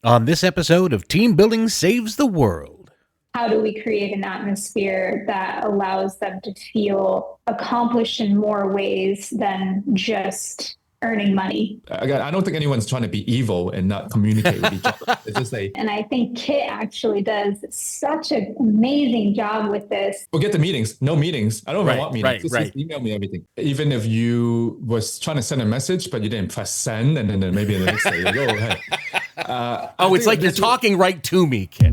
On this episode of Team Building Saves the World. How do we create an atmosphere that allows them to feel accomplished in more ways than just earning money? Again, I don't think anyone's trying to be evil and not communicate with each other. It's just And I think Kit actually does such an amazing job with this. forget the meetings. No meetings. I don't even want meetings. Right. Just email me everything. Even if you was trying to send a message, but you didn't press send, and then maybe the next day you go, hey. It's like you're talking right to me, Kit.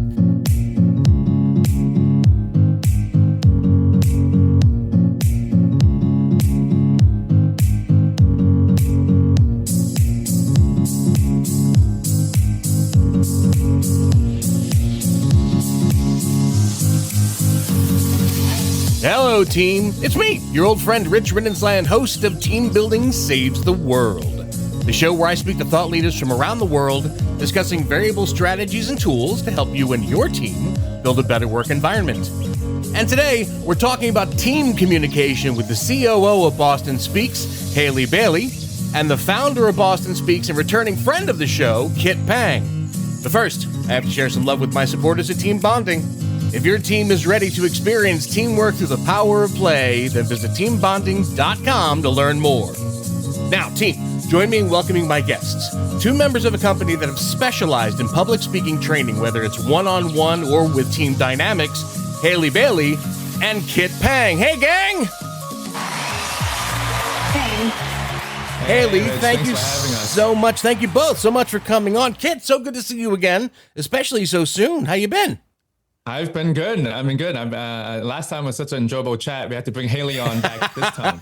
Hello, team. It's me, your old friend Rich Riddensland, host of Team Building Saves the World, the show where I speak to thought leaders from around the world, discussing variable strategies and tools to help you and your team build a better work environment. And today, we're talking about team communication with the COO of BostonSpeaks, Hayleigh Bailey, and the founder of BostonSpeaks and returning friend of the show, Kit Pang. But first, I have to share some love with my supporters at Team Bonding. If your team is ready to experience teamwork through the power of play, then visit teambonding.com to learn more. Now, team, join me in welcoming my guests, two members of a company that have specialized in public speaking training, whether it's one-on-one or with team dynamics, Hayleigh Bailey and Kit Pang. Hey, gang! Thanks. Hayleigh, Rich, thank thanks you for having us. so much. Thank you both so much for coming on. Kit, so good to see you again, especially so soon. How you been? I've been good. I've been good. Last time was such an enjoyable chat. We had to bring Hayleigh on back this time.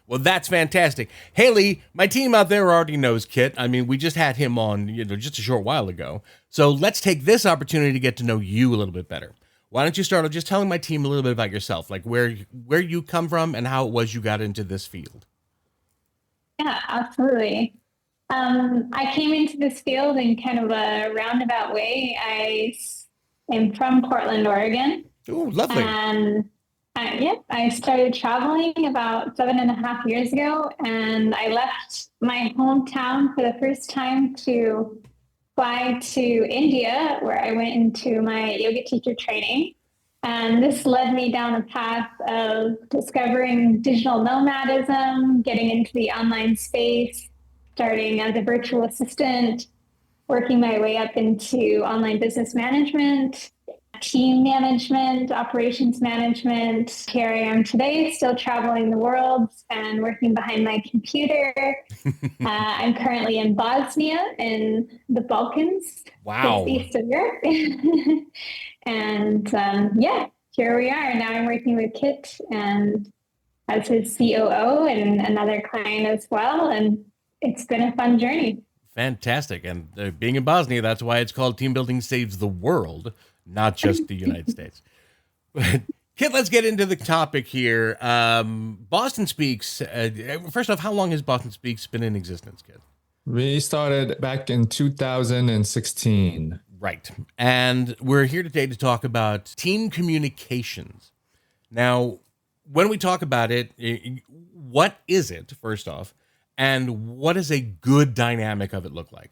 Well, that's fantastic. Hayleigh, my team out there already knows Kit. I mean, we just had him on, just a short while ago. So let's take this opportunity to get to know you a little bit better. Why don't you start with just telling my team a little bit about yourself, like where you come from and how it was you got into this field? Yeah, absolutely. I came into this field in kind of a roundabout way. I am from Portland, Oregon. Oh, lovely. And I started traveling about 7.5 years ago, and I left my hometown for the first time to fly to India, where I went into my yoga teacher training. And this led me down a path of discovering digital nomadism, getting into the online space, starting as a virtual assistant, working my way up into online business management, team management, operations management. Here I am today, still traveling the world and working behind my computer. I'm currently in Bosnia in the Balkans, Wow. just east of Europe. And here we are. Now I'm working with Kit and as his COO and another client as well. And it's been a fun journey. Fantastic. And being in Bosnia, that's why it's called Team Building Saves the World, not just the United States. Kit, let's get into the topic here. BostonSpeaks. First off, how long has BostonSpeaks been in existence, Kit? We started back in 2016. Right. And we're here today to talk about team communications. Now, when we talk about it, what is it, first off, and what does a good dynamic of it look like?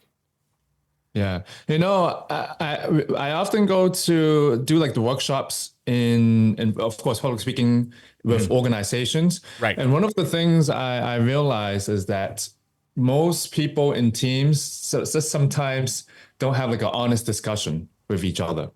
Yeah. I often go to do like the workshops in of course, public speaking with organizations. Right. And one of the things I realize is that most people in teams just sometimes don't have like an honest discussion with each other.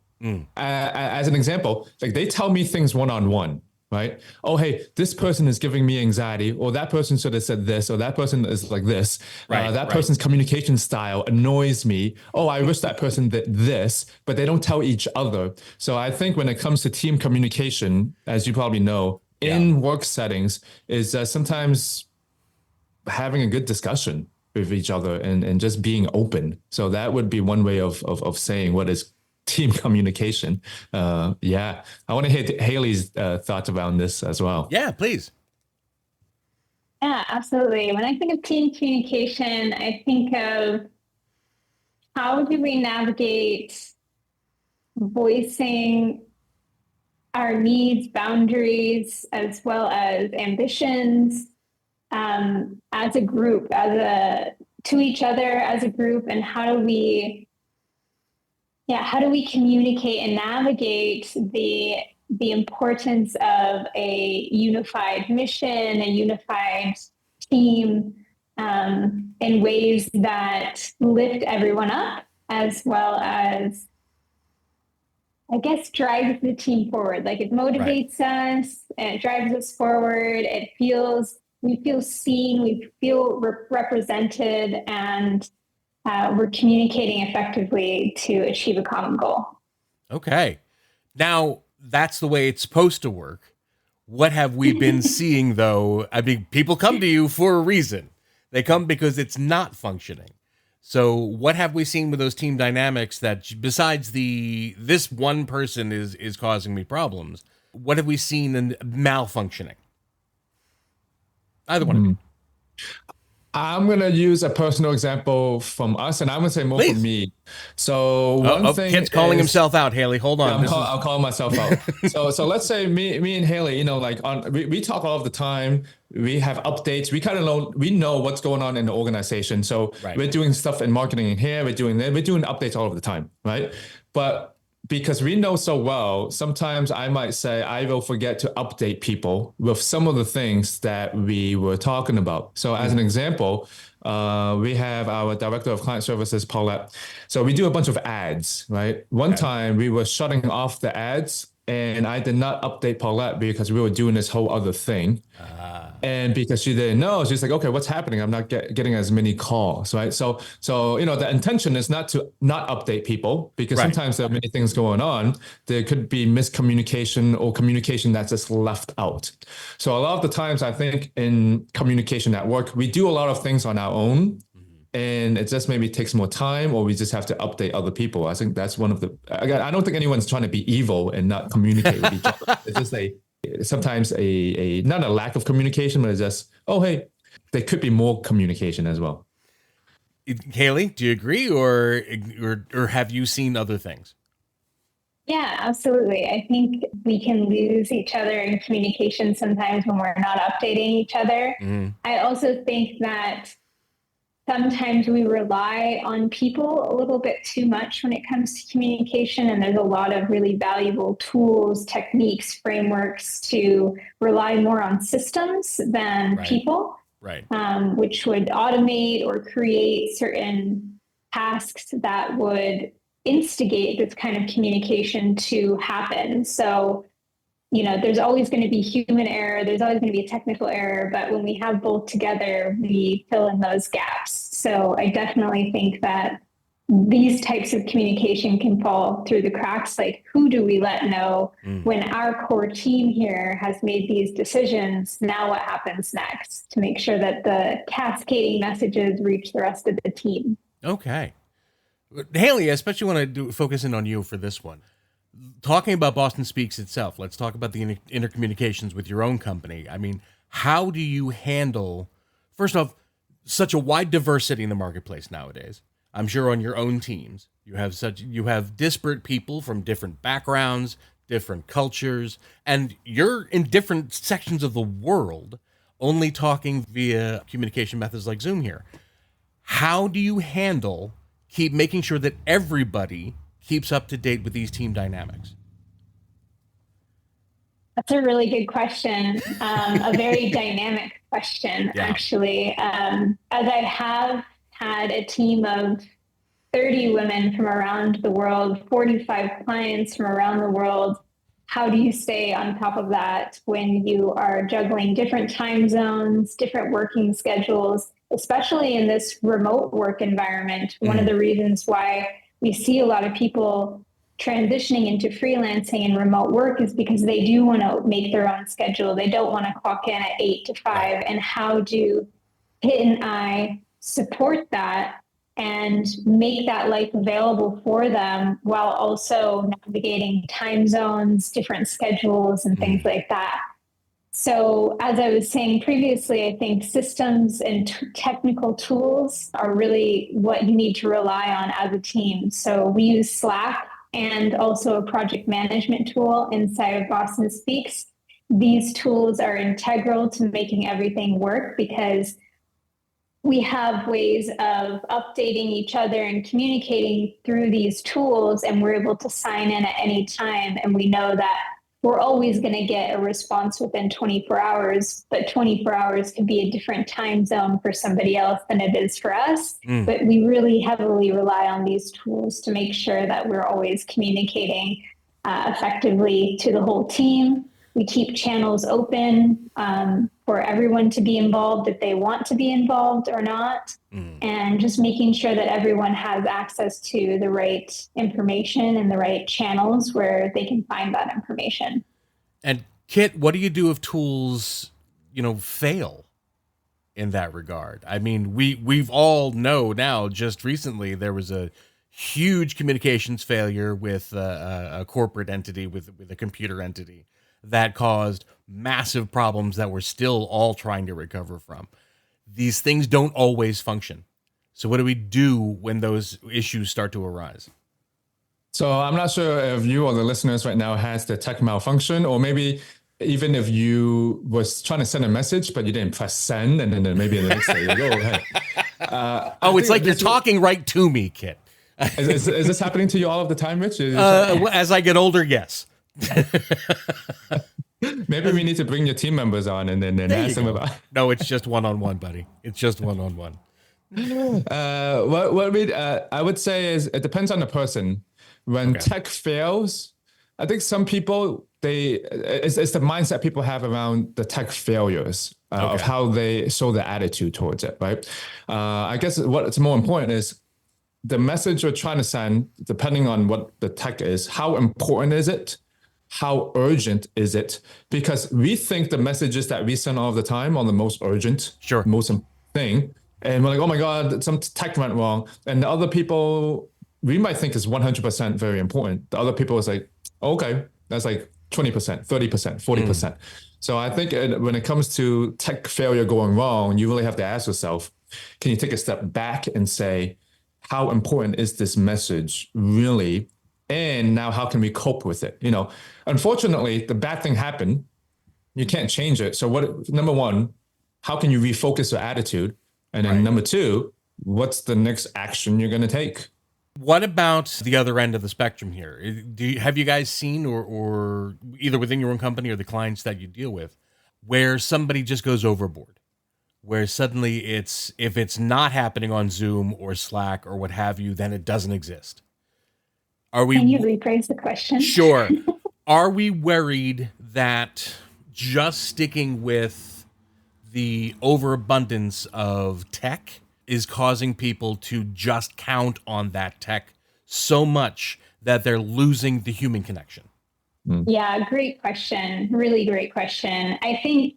As an example, like they tell me things one-on-one, right? Oh, hey, this person is giving me anxiety, or that person should have said this, or that person is like this. That person's communication style annoys me. Oh, I wish that person did this, but they don't tell each other. So I think when it comes to team communication, as you probably know, in work settings is sometimes having a good discussion with each other and just being open. So that would be one way of saying what is team communication. I want to hear Hayleigh's thoughts around this as well. Yeah, please. Yeah, absolutely. When I think of team communication, I think of how do we navigate voicing our needs, boundaries, as well as ambitions as a group, to each other as a group, and how do we Yeah, how do we communicate and navigate the importance of a unified mission, a unified team, in ways that lift everyone up, as well as, I guess, drives the team forward. Like it motivates us and it drives us forward. We feel seen, we feel represented, and we're communicating effectively to achieve a common goal. Okay. Now, that's the way it's supposed to work. What have we been seeing, though? I mean, people come to you for a reason. They come because it's not functioning. So what have we seen with those team dynamics that, besides this one person is causing me problems, what have we seen in malfunctioning? Either one of you. I'm going to use a personal example from us, and I'm going to say more from me. So one thing Kit's calling himself out, Hayleigh. Hold on. Yeah, I'll call myself out. So let's say me and Hayleigh, you know, like we talk all of the time. We have updates. We kind of know what's going on in the organization. So we're doing stuff in marketing in here. We're doing updates all of the time, right? But because we know so well, sometimes I might say I will forget to update people with some of the things that we were talking about. So as an example, we have our director of client services, Paulette. So we do a bunch of ads, right? One time we were shutting off the ads and I did not update Paulette because we were doing this whole other thing. And because she didn't know, she's like, okay, what's happening? I'm not getting as many calls, right? So, you know, the intention is not to not update people because sometimes there are many things going on. There could be miscommunication or communication that's just left out. So a lot of the times I think in communication at work, we do a lot of things on our own and it just maybe takes more time or we just have to update other people. I think that's one of the, again, I don't think anyone's trying to be evil and not communicate with each other. It's just sometimes a not a lack of communication, but it's just, oh, hey, there could be more communication as well. Hayleigh, do you agree or have you seen other things? Yeah, absolutely. I think we can lose each other in communication sometimes when we're not updating each other. I also think that sometimes we rely on people a little bit too much when it comes to communication, and there's a lot of really valuable tools, techniques, frameworks to rely more on systems than people, which would automate or create certain tasks that would instigate this kind of communication to happen. So, you know, there's always going to be human error. There's always going to be a technical error, but when we have both together, we fill in those gaps. So I definitely think that these types of communication can fall through the cracks. Like, who do we let know when our core team here has made these decisions? Now what happens next to make sure that the cascading messages reach the rest of the team? Okay. Hayleigh, I especially want to focus in on you for this one. Talking about BostonSpeaks itself, let's talk about the intercommunications with your own company. I mean, how do you handle, first off, such a wide diversity in the marketplace nowadays? I'm sure on your own teams, you have disparate people from different backgrounds, different cultures, and you're in different sections of the world, only talking via communication methods like Zoom here. How do you keep making sure that everybody keeps up to date with these team dynamics? That's a really good question. A very dynamic question, actually. As I have had a team of 30 women from around the world, 45 clients from around the world, how do you stay on top of that when you are juggling different time zones, different working schedules, especially in this remote work environment? One of the reasons why we see a lot of people transitioning into freelancing and remote work is because they do want to make their own schedule. They don't want to clock in at 8 to 5. And how do Kit and I support that and make that life available for them while also navigating time zones, different schedules, and things like that? So as I was saying previously, I think systems and technical tools are really what you need to rely on as a team. So we use Slack and also a project management tool inside of BostonSpeaks. These tools are integral to making everything work because we have ways of updating each other and communicating through these tools, and we're able to sign in at any time. And we know that we're always going to get a response within 24 hours, but 24 hours could be a different time zone for somebody else than it is for us. But we really heavily rely on these tools to make sure that we're always communicating effectively to the whole team. We keep channels open for everyone to be involved if they want to be involved or not. And just making sure that everyone has access to the right information and the right channels where they can find that information. And Kit, what do you do if tools, fail in that regard? I mean, we've all know now, just recently, there was a huge communications failure with a corporate entity, with a computer entity, that caused massive problems that we're still all trying to recover from. These things don't always function. So what do we do when those issues start to arise? So I'm not sure if you or the listeners right now has the tech malfunction, or maybe even if you was trying to send a message, but you didn't press send, and then maybe the next day you go, hey. It's like you're talking right to me, Kit. Is this happening to you all of the time, Rich? As I get older, yes. Maybe we need to bring your team members on and then ask them about. No, it's just one-on-one, buddy. It's just one-on-one. I would say is it depends on the person. When tech fails, I think some people it's the mindset people have around the tech failures of how they show their attitude towards it, right? I guess what's more important is the message you're trying to send, depending on what the tech is. How important is it? How urgent is it? Because we think the messages that we send all the time are the most urgent, most important thing. And we're like, oh my God, some tech went wrong. And the other people, we might think is 100% very important. The other people is like, okay, that's like 20%, 30%, 40%. So I think when it comes to tech failure going wrong, you really have to ask yourself, can you take a step back and say, how important is this message really? And now how can we cope with it? Unfortunately, the bad thing happened. You can't change it. So number one, how can you refocus your attitude? And then number two, what's the next action you're going to take? What about the other end of the spectrum here? Have you guys seen, or either within your own company or the clients that you deal with, where somebody just goes overboard? Where suddenly if it's not happening on Zoom or Slack or what have you, then it doesn't exist. Can you rephrase the question? Sure. Are we worried that just sticking with the overabundance of tech is causing people to just count on that tech so much that they're losing the human connection? Yeah, great question. Really great question. I think,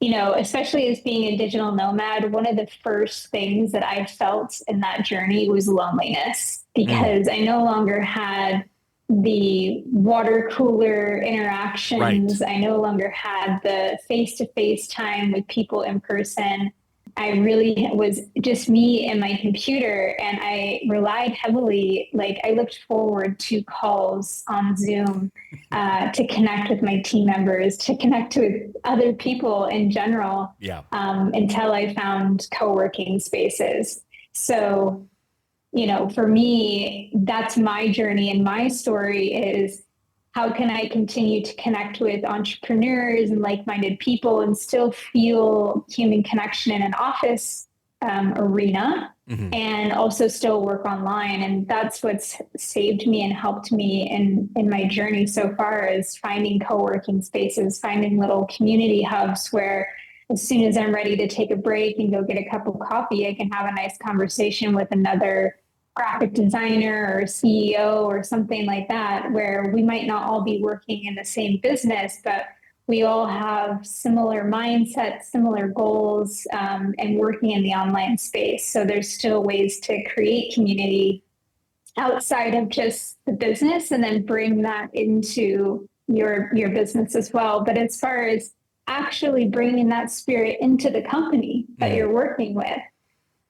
especially as being a digital nomad, one of the first things that I felt in that journey was loneliness, because I no longer had the water cooler interactions. I no longer had the face-to-face time with people in person. I really was just me and my computer, and I relied heavily, I looked forward to calls on Zoom to connect with my team members, to connect with other people in general, until I found co-working spaces. So, for me, that's my journey, and my story is, how can I continue to connect with entrepreneurs and like-minded people and still feel human connection in an office arena, and also still work online? And that's what's saved me and helped me in my journey so far, is finding co-working spaces, finding little community hubs where as soon as I'm ready to take a break and go get a cup of coffee, I can have a nice conversation with another graphic designer or CEO or something like that, where we might not all be working in the same business, but we all have similar mindsets, similar goals, and working in the online space. So there's still ways to create community outside of just the business, and then bring that into your business as well. But as far as actually bringing that spirit into the company that you're working with,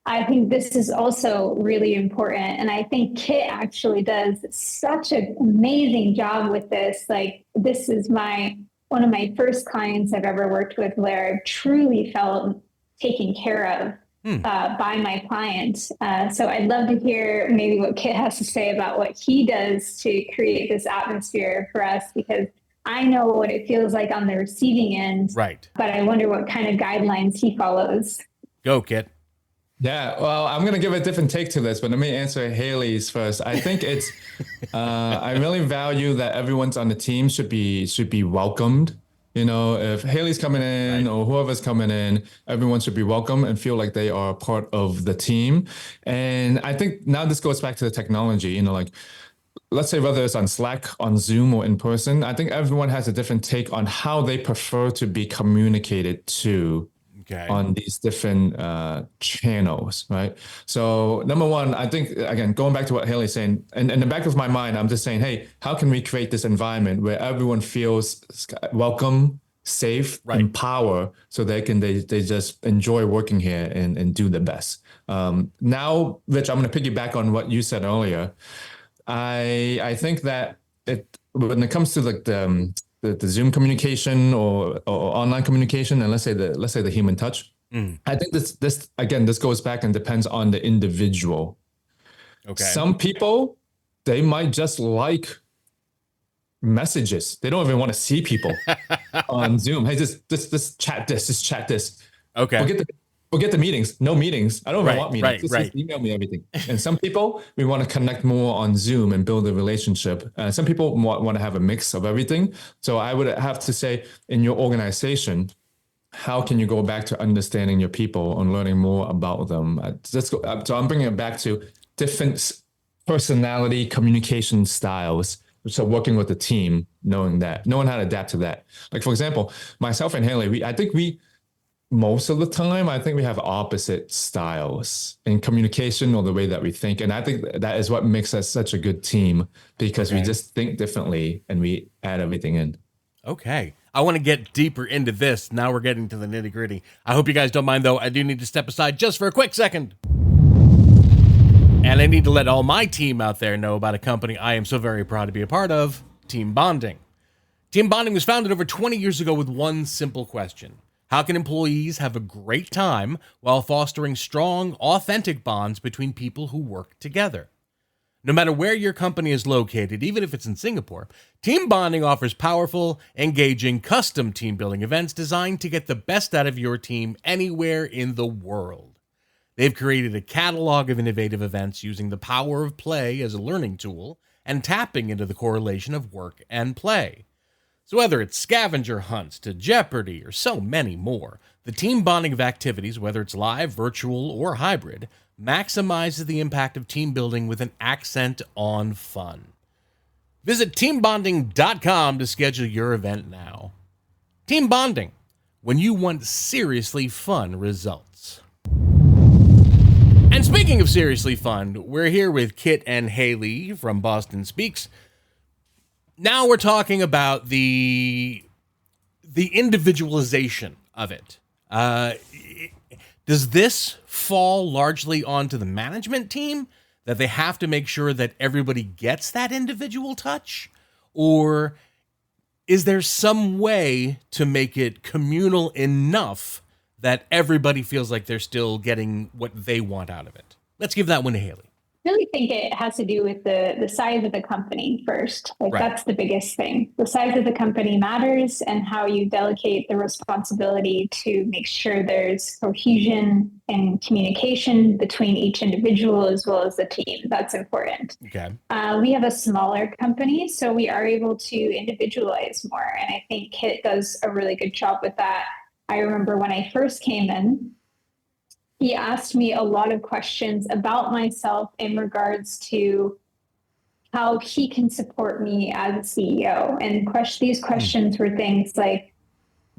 I think this is also really important. And I think Kit actually does such an amazing job with this. This is one of my first clients I've ever worked with, where I truly felt taken care of. by my client. So I'd love to hear maybe what Kit has to say about what he does to create this atmosphere for us, because I know what it feels like on the receiving end, Right. but I wonder what kind of guidelines he follows. Go, Kit. Yeah, well, I'm gonna give a different take to this, but let me answer Hayleigh's first. I think it's I really value that everyone's on the team should be welcomed. You know, if Hayleigh's coming in or whoever's coming in, everyone should be welcome and feel like they are part of the team. And I think now this goes back to the technology, you know, like let's say whether it's on Slack, on Zoom, or in person, I think everyone has a different take on how they prefer to be communicated to on these different channels, right? So number one, I think, again, going back to what Hayleigh's saying, and in the back of my mind, I'm just saying, hey, how can we create this environment where everyone feels welcome, safe, empowered, so they just enjoy working here and do the best. Now, Rich, I'm going to piggyback on what you said earlier. I think that when it comes to like the Zoom communication or online communication, and let's say the human touch, I think this goes back and depends on the individual. Okay. Some people, they might just like messages. They don't even want to see people on Zoom. Hey, just chat this, just chat this. Okay. Forget the meetings. No meetings. I don't even want meetings. Just email me everything. And some people, we want to connect more on Zoom and build a relationship. Some people want to have a mix of everything. So I would have to say, in your organization, how can you go back to understanding your people and learning more about them? So I'm bringing it back to different personality communication styles. So working with the team, knowing how to adapt to that. Like, for example, myself and Hayleigh, most of the time, I think we have opposite styles in communication or the way that we think. And I think that is what makes us such a good team, because we just think differently and we add everything in. Okay. I want to get deeper into this. Now we're getting to the nitty gritty. I hope you guys don't mind, though. I do need to step aside just for a quick second. And I need to let all my team out there know about a company I am so very proud to be a part of, Team Bonding. Team Bonding was founded over 20 years ago with one simple question. How can employees have a great time while fostering strong, authentic bonds between people who work together? No matter where your company is located, even if it's in Singapore, Team Bonding offers powerful, engaging, custom team building events designed to get the best out of your team anywhere in the world. They've created a catalog of innovative events using the power of play as a learning tool and tapping into the correlation of work and play. So whether it's scavenger hunts to Jeopardy or so many more, the team bonding of activities, whether it's live, virtual, or hybrid, maximizes the impact of team building with an accent on fun. Visit teambonding.com to schedule your event now. Team Bonding, when you want seriously fun results. And speaking of seriously fun, we're here with Kit and Hayleigh from BostonSpeaks. Now we're talking about the individualization of it. Does this fall largely onto the management team, that they have to make sure that everybody gets that individual touch? Or is there some way to make it communal enough that everybody feels like they're still getting what they want out of it? Let's give that one to Hayleigh. I really think it has to do with the size of the company first. That's the biggest thing. The size of the company matters, and how you delegate the responsibility to make sure there's cohesion and communication between each individual as well as the team. That's important. Okay. We have a smaller company, so we are able to individualize more. And I think Kit does a really good job with that. I remember when I first came in, he asked me a lot of questions about myself in regards to how he can support me as a CEO. And these questions were things like,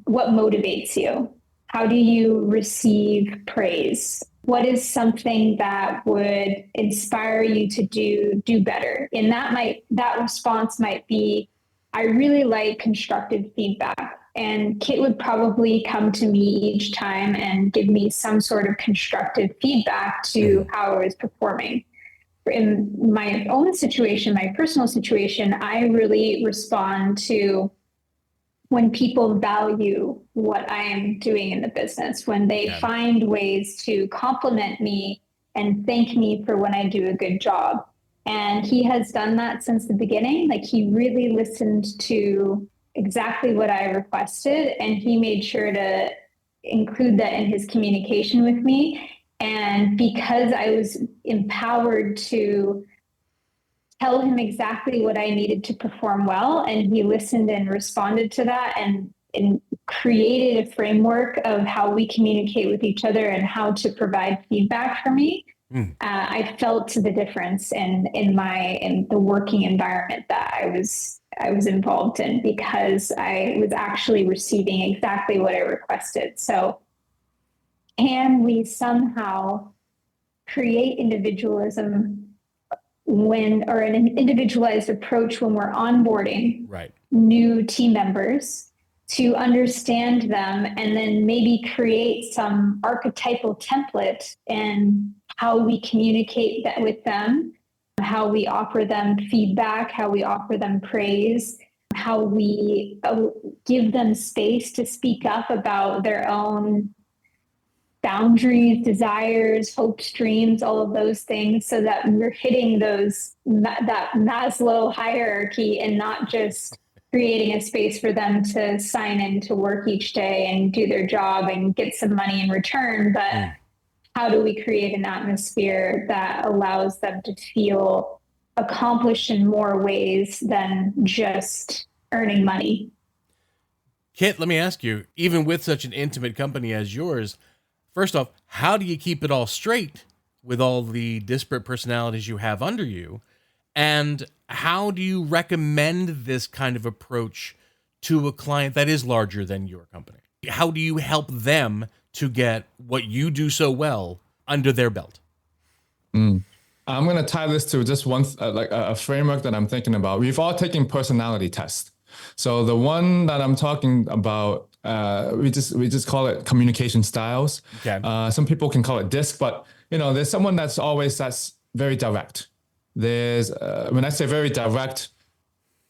what motivates you? How do you receive praise? What is something that would inspire you to do better? And that response might be, I really like constructive feedback. And Kit would probably come to me each time and give me some sort of constructive feedback to how I was performing. In my own situation, my personal situation, I really respond to when people value what I am doing in the business, when they find ways to compliment me and thank me for when I do a good job. And he has done that since the beginning. Like, he really listened to exactly what I requested, and he made sure to include that in his communication with me. And because I was empowered to tell him exactly what I needed to perform well, and he listened and responded to that, and created a framework of how we communicate with each other and how to provide feedback for me. I felt the difference in the working environment that I was involved in, because I was actually receiving exactly what I requested. So, can we somehow create individualism or an individualized approach when we're onboarding new team members, to understand them and then maybe create some archetypal template in how we communicate that with them, how we offer them feedback, how we offer them praise, how we give them space to speak up about their own boundaries, desires, hopes, dreams, all of those things, so that we're hitting that Maslow hierarchy and not just creating a space for them to sign in to work each day and do their job and get some money in return. But how do we create an atmosphere that allows them to feel accomplished in more ways than just earning money? Kit, let me ask you, even with such an intimate company as yours, first off, how do you keep it all straight with all the disparate personalities you have under you? And how do you recommend this kind of approach to a client that is larger than your company? How do you help them to get what you do so well under their belt? I'm going to tie this to just one, a framework that I'm thinking about. We've all taken personality tests. So the one that I'm talking about, we just call it communication styles. Okay. Some people can call it DISC, but there's someone that's very direct. There's when I say very direct,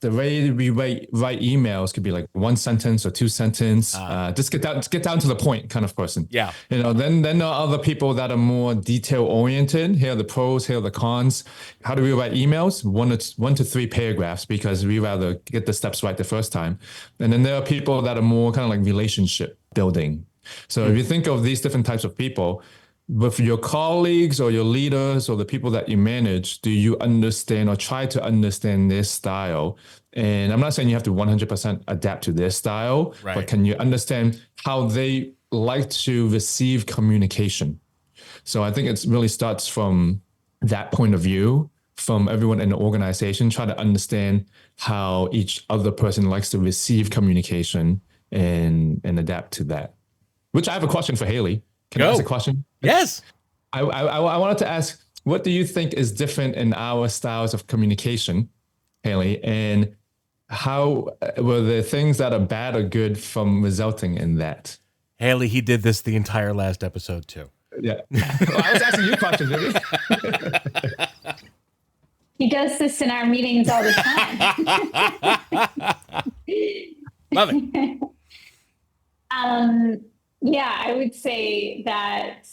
the way we write emails could be like one sentence or two sentence. Just get down to the point kind of person. Yeah. Then there are other people that are more detail oriented. Here are the pros, here are the cons. How do we write emails? One to three paragraphs, because we rather get the steps right the first time. And then there are people that are more kind of like relationship building. So if you think of these different types of people, with your colleagues or your leaders or the people that you manage, do you understand or try to understand their style? And I'm not saying you have to 100% adapt to their style, but can you understand how they like to receive communication? So I think it really starts from that point of view, from everyone in the organization, try to understand how each other person likes to receive communication and adapt to that. Which I have a question for Hayleigh. Can I ask a question? Yes. I wanted to ask, what do you think is different in our styles of communication, Hayleigh, and how were the things that are bad or good from resulting in that? Hayleigh, he did this the entire last episode too. Yeah. Well, I was asking you questions, baby. He does this in our meetings all the time. Love it. Yeah, I would say that,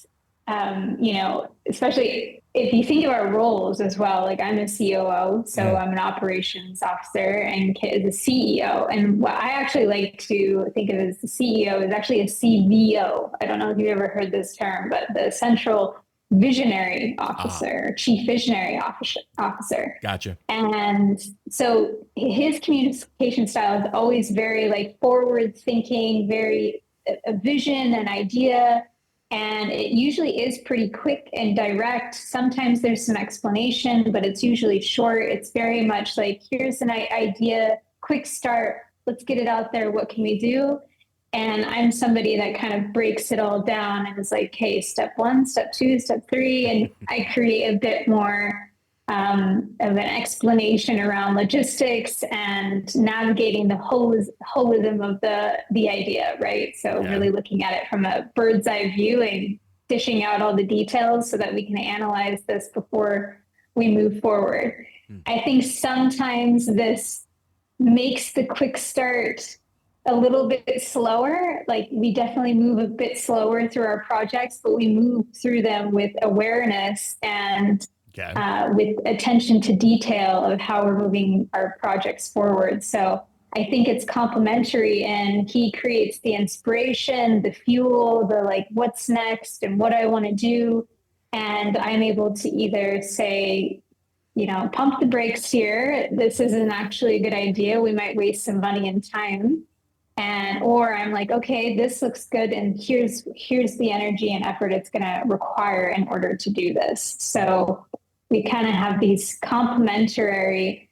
especially if you think of our roles as well, like I'm a COO, so I'm an operations officer, and Kit is a CEO. And what I actually like to think of as the CEO is actually a CVO. I don't know if you've ever heard this term, but the central visionary officer, chief visionary officer. Gotcha. And so his communication style is always very like forward thinking, very a vision, an idea, and it usually is pretty quick and direct. Sometimes there's some explanation, but it's usually short. It's very much like, here's an idea, quick start, let's get it out there, what can we do? And I'm somebody that kind of breaks it all down and is like, hey, step 1, step 2, step 3, and I create a bit more of an explanation around logistics and navigating the holism of the idea, right? So really looking at it from a bird's eye view and dishing out all the details so that we can analyze this before we move forward. I think sometimes this makes the quick start a little bit slower. Like we definitely move a bit slower through our projects, but we move through them with awareness and with attention to detail of how we're moving our projects forward. So I think it's complementary, and he creates the inspiration, the fuel, the like what's next and what I want to do. And I'm able to either say, pump the brakes here. This isn't actually a good idea. We might waste some money and time. Or I'm like, okay, this looks good. And here's the energy and effort it's going to require in order to do this. So we kind of have these complementary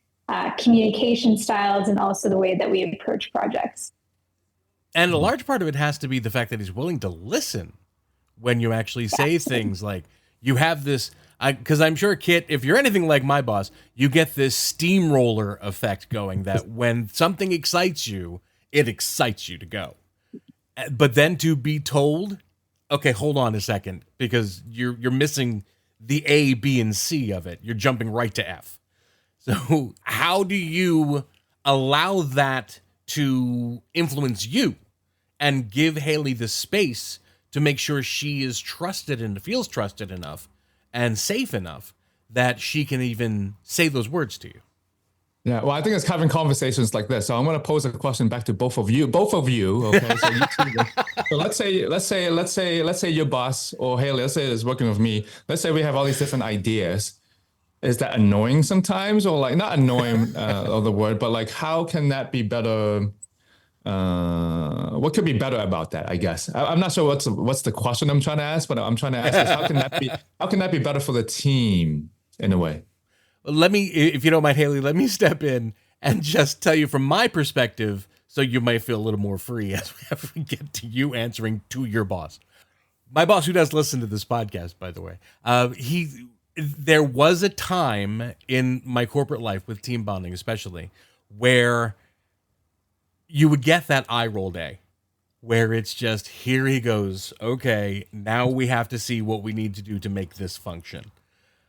communication styles, and also the way that we approach projects. And a large part of it has to be the fact that he's willing to listen when you actually say things like, you have this, because I'm sure, Kit, if you're anything like my boss, you get this steamroller effect going that when something excites you, it excites you to go. But then to be told, okay, hold on a second, because you're missing the A, B, and C of it. You're jumping right to F. So how do you allow that to influence you and give Hayleigh the space to make sure she is trusted and feels trusted enough and safe enough that she can even say those words to you? Yeah, well, I think it's having conversations like this. So I'm going to pose a question back to both of you. Okay, so you two. So let's say your boss or Hayleigh, let's say is working with me. Let's say we have all these different ideas. Is that annoying sometimes, or like not annoying of the word, but like how can that be better? What could be better about that? I guess I'm not sure what's the question I'm trying to ask, but I'm trying to ask is how can that be better for the team in a way? Let me, if you don't mind, Hayleigh, let me step in and just tell you from my perspective, so you might feel a little more free as we get to you answering to your boss. My boss, who does listen to this podcast, by the way, there was a time in my corporate life with team bonding, especially, where you would get that eye roll day, where it's just, here he goes. Okay, now we have to see what we need to do to make this function.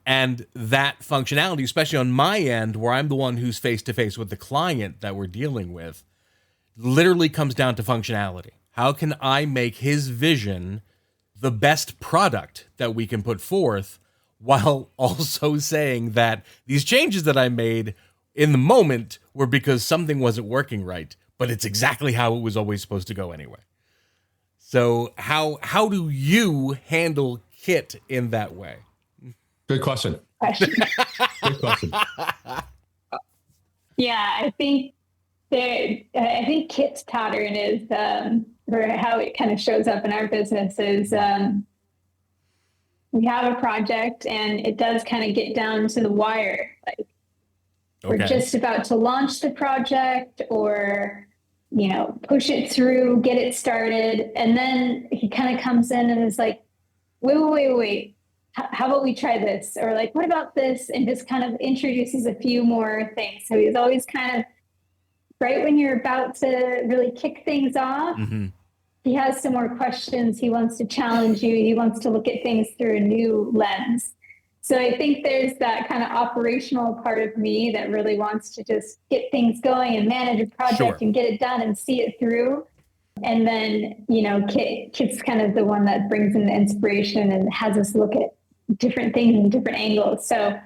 And that functionality, especially on my end, where I'm the one who's face-to-face with the client that we're dealing with, literally comes down to functionality. How can I make his vision the best product that we can put forth, while also saying that these changes that I made in the moment were because something wasn't working right, but it's exactly how it was always supposed to go anyway. So how do you handle Kit in that way? Good question. Good question. Yeah, I think Kit's pattern is, or how it kind of shows up in our business is, we have a project and it does kind of get down to the wire. Like we're just about to launch the project, or push it through, get it started, and then he kind of comes in and is like, wait. How about we try this? Or like, what about this? And just kind of introduces a few more things. So he's always kind of right when you're about to really kick things off. Mm-hmm. He has some more questions. He wants to challenge you. He wants to look at things through a new lens. So I think there's that kind of operational part of me that really wants to just get things going and manage a project and get it done and see it through. And then, Kit's kind of the one that brings in the inspiration and has us look at different things in different angles. So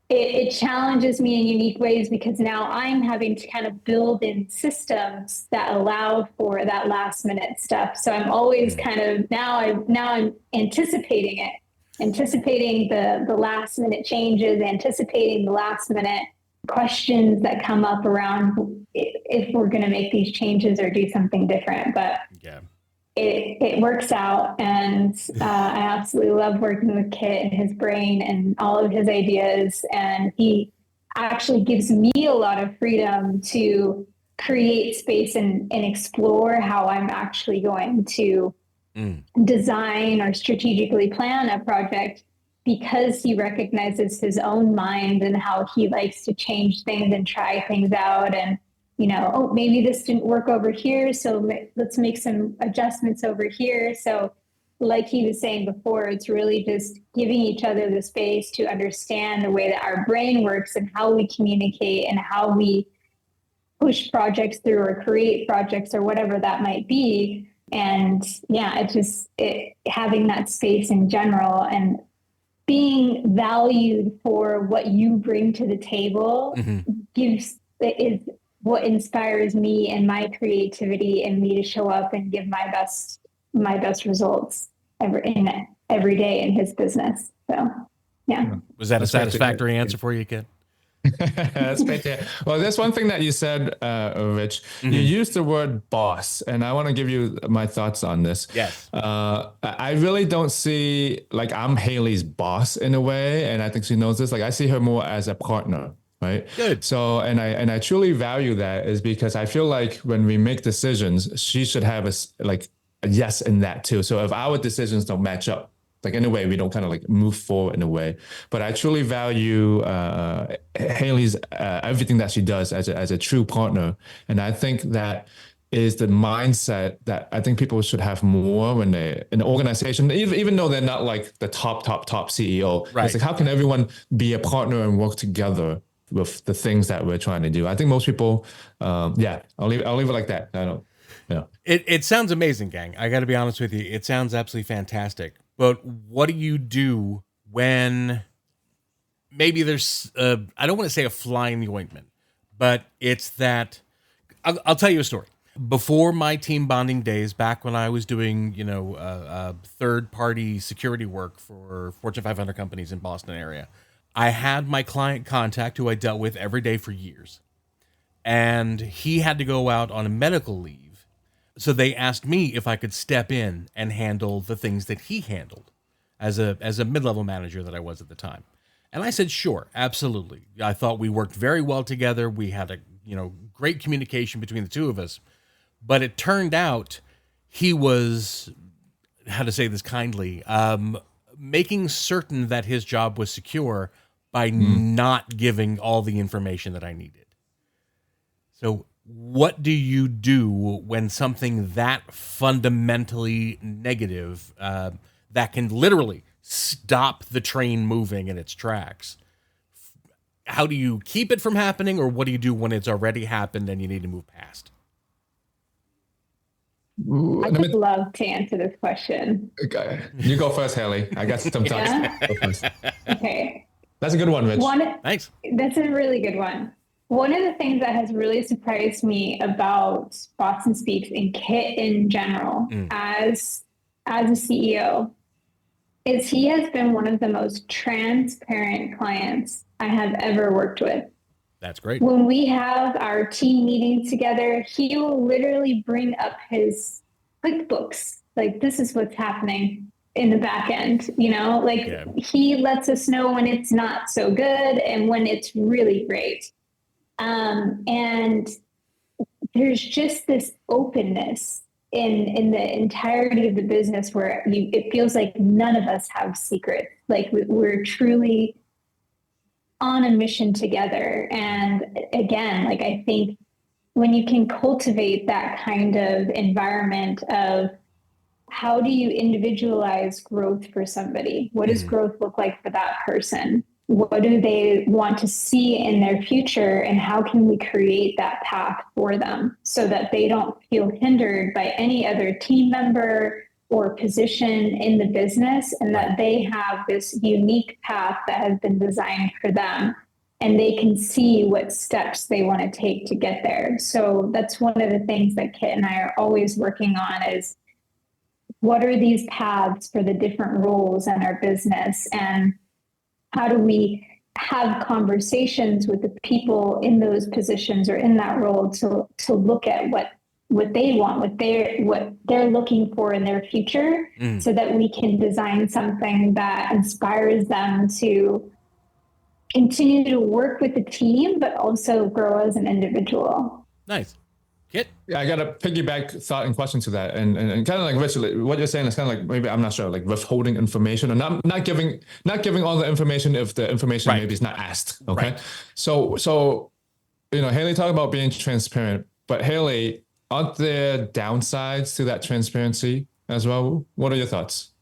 it challenges me in unique ways, because now I'm having to kind of build in systems that allow for that last minute stuff. So I'm always kind of now I'm anticipating it, anticipating the last minute changes, anticipating the last minute questions that come up around if we're going to make these changes or do something different. But it works out, and I absolutely love working with Kit and his brain and all of his ideas. And he actually gives me a lot of freedom to create space and explore how I'm actually going to design or strategically plan a project, because he recognizes his own mind and how he likes to change things and try things out. And maybe this didn't work over here, so let's make some adjustments over here. So like he was saying before, it's really just giving each other the space to understand the way that our brain works and how we communicate and how we push projects through or create projects or whatever that might be. And yeah, having that space in general and being valued for what you bring to the table is what inspires me and my creativity and me to show up and give my best results every day in his business. So yeah. Was that a satisfactory answer for you, Kit? That's great to hear. Well, there's one thing that you said, Rich. You used the word boss, and I want to give you my thoughts on this. Yes. I really don't see, like, I'm Hayleigh's boss in a way, and I think she knows this. Like, I see her more as a partner, right? Good. So, and I truly value that, is because I feel like when we make decisions, she should have a yes in that too. So if our decisions don't match up, like in a way, we don't kind of like move forward in a way. But I truly value Hayleigh's everything that she does as a true partner, and I think that is the mindset that I think people should have more when they in an organization, even though they're not like the top CEO. Right. It's like, how can everyone be a partner and work together with the things that we're trying to do? I think most people, I'll leave it like that. I don't. Yeah. It sounds amazing, gang. I got to be honest with you. It sounds absolutely fantastic. But what do you do when maybe there's, I don't want to say a fly in the ointment, but it's that, I'll tell you a story. Before my team bonding days, back when I was doing, third-party security work for Fortune 500 companies in Boston area, I had my client contact who I dealt with every day for years. And he had to go out on a medical leave. So they asked me if I could step in and handle the things that he handled as a mid-level manager that I was at the time. And I said, sure, absolutely. I thought we worked very well together. We had a, great communication between the two of us. But it turned out he was, how to say this kindly, making certain that his job was secure by not giving all the information that I needed. So what do you do when something that fundamentally negative, that can literally stop the train moving in its tracks? How do you keep it from happening, or what do you do when it's already happened and you need to move past? I would love to answer this question. Okay. You go first, Hayleigh. I got some thoughts. Yeah? Okay. That's a good one, Rich. Thanks. That's a really good one. One of the things that has really surprised me about BostonSpeaks and Kit in general, as a CEO, is he has been one of the most transparent clients I have ever worked with. That's great. When we have our team meetings together, he will literally bring up his QuickBooks. Like, this is what's happening in the back end, He lets us know when it's not so good and when it's really great. And there's just this openness in the entirety of the business where it feels like none of us have secrets. Like, we're truly on a mission together. And again, like, I think when you can cultivate that kind of environment of how do you individualize growth for somebody? What does growth look like for that person? What do they want to see in their future? And how can we create that path for them so that they don't feel hindered by any other team member or position in the business, and that they have this unique path that has been designed for them, and they can see what steps they want to take to get there. So that's one of the things that Kit and I are always working on, is what are these paths for the different roles in our business, and how do we have conversations with the people in those positions or in that role to look at what they want, what they're looking for in their future, so that we can design something that inspires them to continue to work with the team, but also grow as an individual. Nice. Kit? Yeah, I got a piggyback thought and question to that. And kind of like Rich, what you're saying is kind of like, maybe, I'm not sure, like withholding information or not giving all the information if the information maybe is not asked. Okay. Right. So, Hayleigh talked about being transparent, but Hayleigh, aren't there downsides to that transparency as well? What are your thoughts?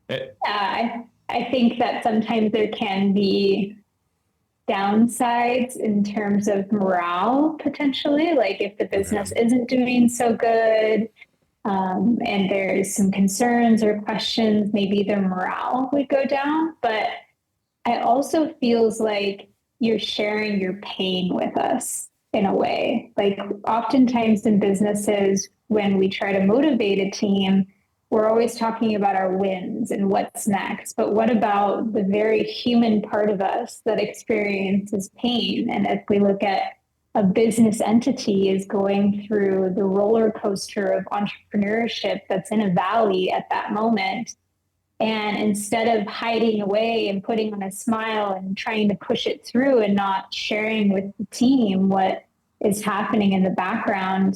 I think that sometimes there can be downsides in terms of morale potentially. Like if the business isn't doing so good, and there's some concerns or questions, maybe their morale would go down. But I also feels like you're sharing your pain with us in a way. Like oftentimes in businesses, when we try to motivate a team, we're always talking about our wins and what's next. But what about the very human part of us that experiences pain? And if we look at a business entity is going through the roller coaster of entrepreneurship that's in a valley at that moment, and instead of hiding away and putting on a smile and trying to push it through and not sharing with the team what is happening in the background,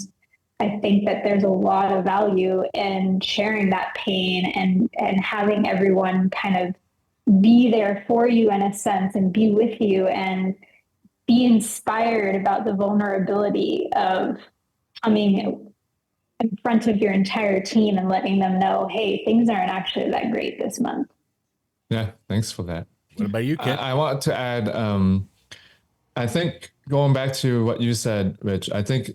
I think that there's a lot of value in sharing that pain and having everyone kind of be there for you in a sense and be with you and be inspired about the vulnerability of coming in front of your entire team and letting them know, hey, things aren't actually that great this month. Yeah, thanks for that. What about you, Kit? I want to add, I think going back to what you said, Rich, I think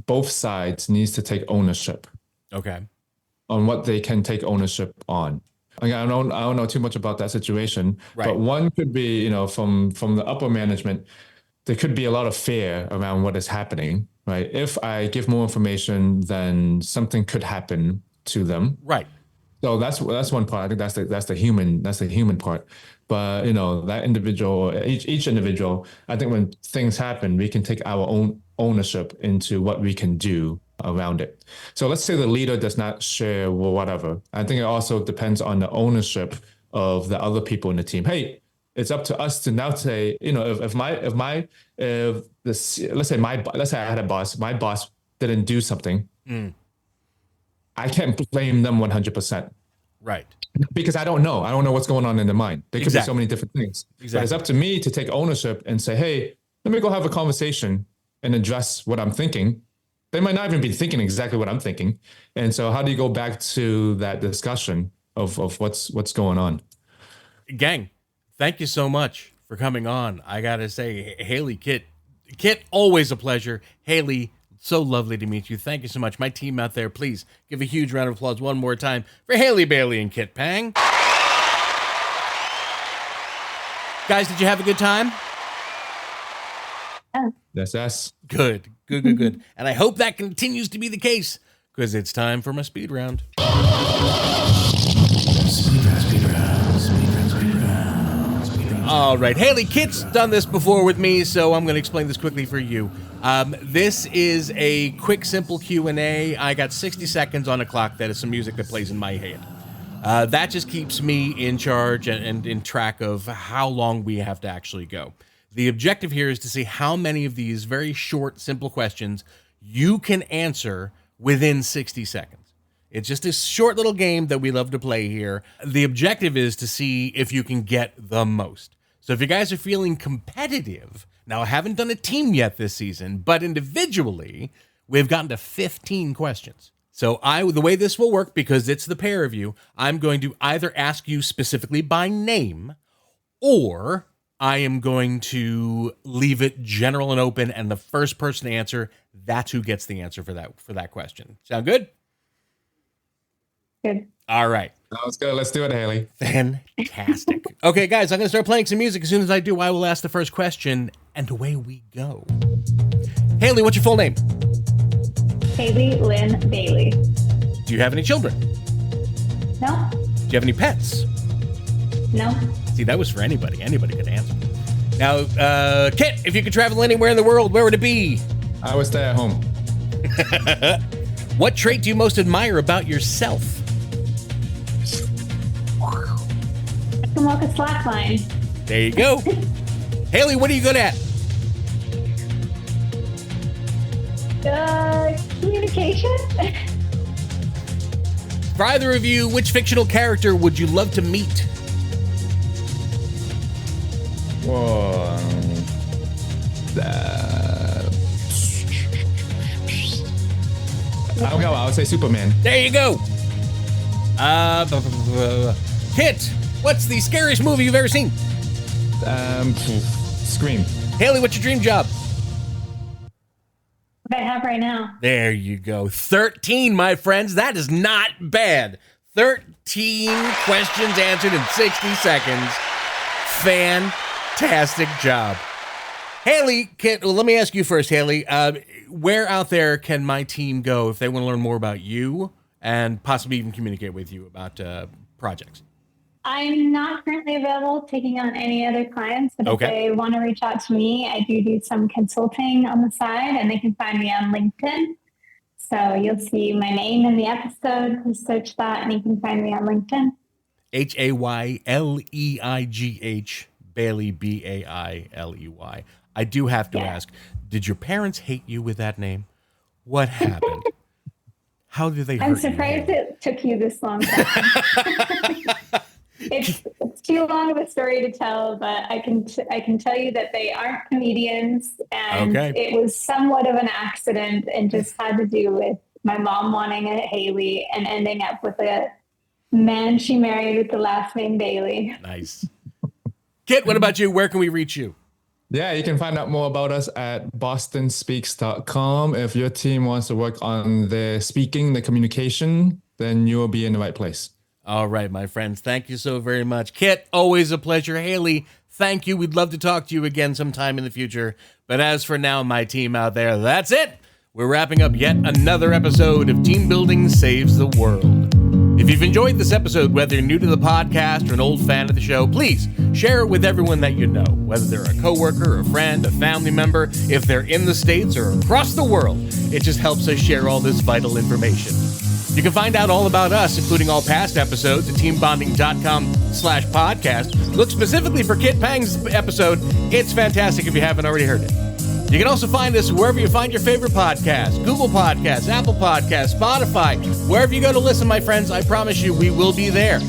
both sides needs to take ownership. Okay. On what they can take ownership on. I don't know too much about that situation, right. But one could be, from the upper management, there could be a lot of fear around what is happening, right? If I give more information, then something could happen to them. Right. So that's one part. I think that's the human part. But that individual, each individual, I think when things happen, we can take our own ownership into what we can do around it. So let's say the leader does not share or whatever. I think it also depends on the ownership of the other people in the team. Hey, it's up to us to now say, let's say I had a boss, my boss didn't do something. I can't blame them 100%. Right. Because I don't know. I don't know what's going on in their mind. There could be so many different things. Exactly. But it's up to me to take ownership and say, hey, let me go have a conversation and address what I'm thinking. They might not even be thinking exactly what I'm thinking. And so how do you go back to that discussion of what's going on? Gang, thank you so much for coming on. I got to say, Hayleigh, Kit, always a pleasure. Hayleigh, so lovely to meet you. Thank you so much. My team out there, please give a huge round of applause one more time for Hayleigh Bailey and Kit Pang. Guys, did you have a good time? Yes. Good. And I hope that continues to be the case, because it's time for my speed round. All right, Hayleigh, Kit's done this before with me, so I'm going to explain this quickly for you. This is a quick, simple Q&A. I got 60 seconds on a clock. That is some music that plays in my head. That just keeps me in charge and in track of how long we have to actually go. The objective here is to see how many of these very short, simple questions you can answer within 60 seconds. It's just a short little game that we love to play here. The objective is to see if you can get the most. So if you guys are feeling competitive, now I haven't done a team yet this season, but individually, we've gotten to 15 questions. So the way this will work, because it's the pair of you, I'm going to either ask you specifically by name, or I am going to leave it general and open, and the first person to answer, that's who gets the answer for that question. Sound good? Good. All right. Let's go. Let's do it, Hayleigh. Fantastic. Okay, guys, I'm going to start playing some music. As soon as I do, I will ask the first question, and away we go. Hayleigh, what's your full name? Hayleigh Lynn Bailey. Do you have any children? No. Do you have any pets? No. See, that was for anybody. Anybody could answer. Now, Kit, if you could travel anywhere in the world, where would it be? I would stay at home. What trait do you most admire about yourself? I can walk a slack line. There you go. Hayleigh, what are you good at? Communication. For either of you, which fictional character would you love to meet? Whoa. I don't know. I would say Superman. There you go. Kit, what's the scariest movie you've ever seen? Scream. Hayleigh, what's your dream job? What I have right now. There you go. 13, my friends. That is not bad. 13 questions answered in 60 seconds. Fantastic job. Hayleigh, let me ask you first, Hayleigh. Where out there can my team go if they want to learn more about you and possibly even communicate with you about projects? I'm not currently available taking on any other clients, but Okay. if they want to reach out to me, I do some consulting on the side, and they can find me on LinkedIn. So you'll see my name in the episode. Just search that, and you can find me on LinkedIn. Hayleigh, Bailey, Bailey. I do have to ask, did your parents hate you with that name? What happened? How did they hurt you? I'm surprised it took you this long time. It's too long of a story to tell, but I can tell you that they aren't comedians, and it was somewhat of an accident and just had to do with my mom wanting a Hayleigh and ending up with a man she married with the last name Bailey. Nice. Kit, what about you? Where can we reach you? Yeah, you can find out more about us at BostonSpeaks.com. If your team wants to work on the speaking, the communication, then you'll be in the right place. All right, my friends. Thank you so very much. Kit, always a pleasure. Hayleigh, thank you. We'd love to talk to you again sometime in the future. But as for now, my team out there, that's it. We're wrapping up yet another episode of Team Building Saves the World. If you've enjoyed this episode, whether you're new to the podcast or an old fan of the show, please share it with everyone that you know, whether they're a coworker, a friend, a family member, if they're in the States or across the world. It just helps us share all this vital information. You can find out all about us, including all past episodes, at teambonding.com/podcast. Look specifically for Kit Pang's episode. It's fantastic if you haven't already heard it. You can also find us wherever you find your favorite podcasts, Google Podcasts, Apple Podcasts, Spotify. Wherever you go to listen, my friends, I promise you we will be there.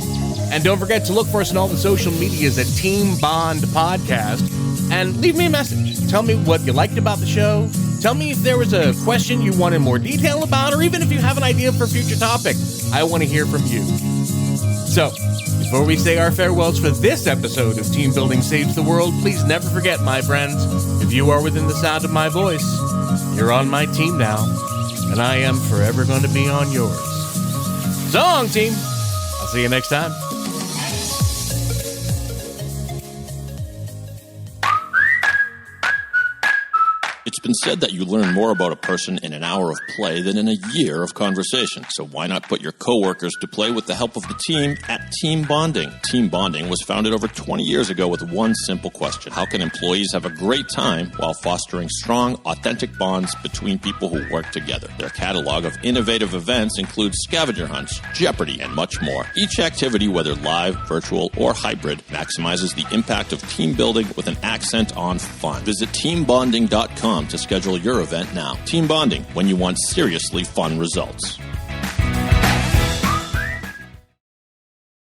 And don't forget to look for us on all the social medias at Team Bond Podcast. And leave me a message. Tell me what you liked about the show. Tell me if there was a question you wanted more detail about, or even if you have an idea for a future topic. I want to hear from you. So, before we say our farewells for this episode of Team Building Saves the World, please never forget, my friends, if you are within the sound of my voice, you're on my team now, and I am forever going to be on yours. So long, team. I'll see you next time. It's been said that you learn more about a person in an hour of play than in a year of conversation. So why not put your coworkers to play with the help of the team at Team Bonding? Team Bonding was founded over 20 years ago with one simple question. How can employees have a great time while fostering strong, authentic bonds between people who work together? Their catalog of innovative events includes scavenger hunts, Jeopardy, and much more. Each activity, whether live, virtual, or hybrid, maximizes the impact of team building with an accent on fun. Visit teambonding.com to schedule your event now. Team Bonding, when you want seriously fun results.